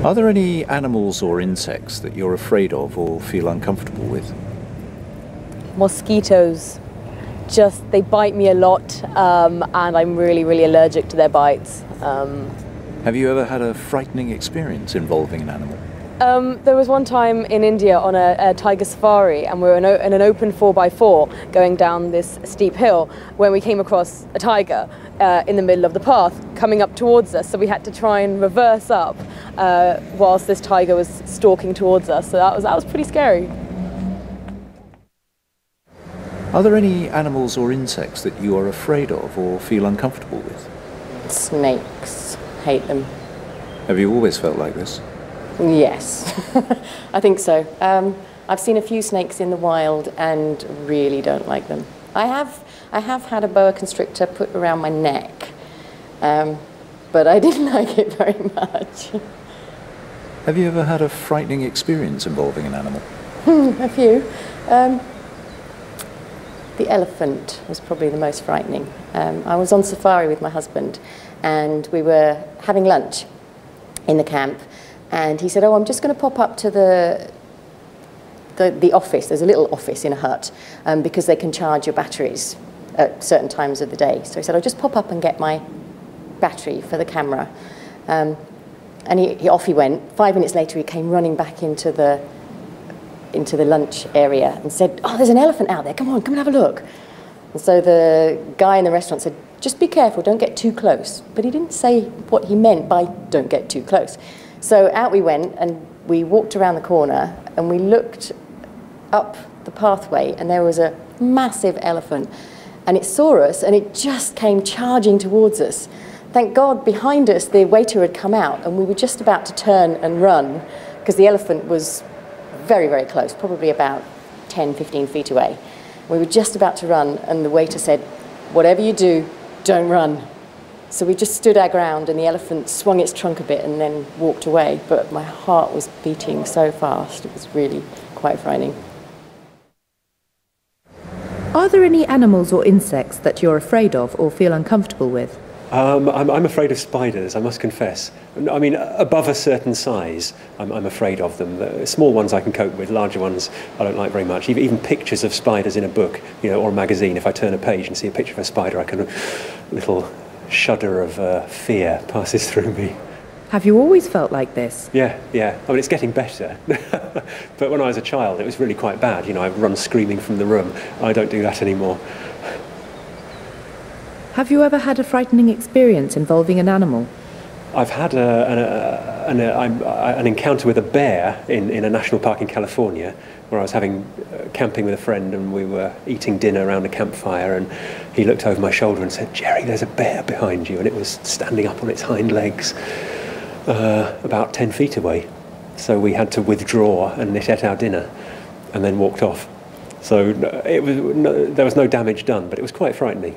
Are there any animals or insects that you're afraid of or feel uncomfortable with? Mosquitoes. Just, they bite me a lot, and I'm really, really allergic to their bites. Have you ever had a frightening experience involving an animal? There was one time in India on a tiger safari, and we were in an open 4x4 going down this steep hill when we came across a tiger in the middle of the path coming up towards us. So we had to try and reverse up whilst this tiger was stalking towards us. So that was pretty scary. Are there any animals or insects that you are afraid of or feel uncomfortable with? Snakes. Hate them. Have you always felt like this? Yes, I think so. I've seen a few snakes in the wild and really don't like them. I have had a boa constrictor put around my neck, but I didn't like it very much. Have you ever had a frightening experience involving an animal? A few. The elephant was probably the most frightening. I was on safari with my husband and we were having lunch in the camp, and he said, "Oh, I'm just going to pop up to the office. There's a little office in a hut because they can charge your batteries at certain times of the day." So he said, "I'll just pop up and get my battery for the camera." And off he went. 5 minutes later, he came running back into the lunch area and said, "Oh, there's an elephant out there. Come on, come and have a look." And so the guy in the restaurant said, "Just be careful, don't get too close." But he didn't say what he meant by "don't get too close." So out we went and we walked around the corner and we looked up the pathway and there was a massive elephant and it saw us and it just came charging towards us. Thank God behind us the waiter had come out and we were just about to turn and run because the elephant was very, very close, probably about 10, 15 feet away. We were just about to run and the waiter said, "Whatever you do, don't run." So we just stood our ground and the elephant swung its trunk a bit and then walked away. But my heart was beating so fast, it was really quite frightening. Are there any animals or insects that you're afraid of or feel uncomfortable with? I'm afraid of spiders, I must confess. I mean, above a certain size, I'm afraid of them. The small ones I can cope with, larger ones I don't like very much. Even pictures of spiders in a book, or a magazine, if I turn a page and see a picture of a spider, a little shudder of fear passes through me. Have you always felt like this? Yeah. I mean, it's getting better. But when I was a child, it was really quite bad. I'd run screaming from the room. I don't do that anymore. Have you ever had a frightening experience involving an animal? I've had an encounter with a bear in a national park in California, where I was camping with a friend and we were eating dinner around a campfire, and he looked over my shoulder and said, "Jerry, there's a bear behind you," and it was standing up on its hind legs about 10 feet away. So we had to withdraw and it ate our dinner and then walked off. So there was no damage done, but it was quite frightening.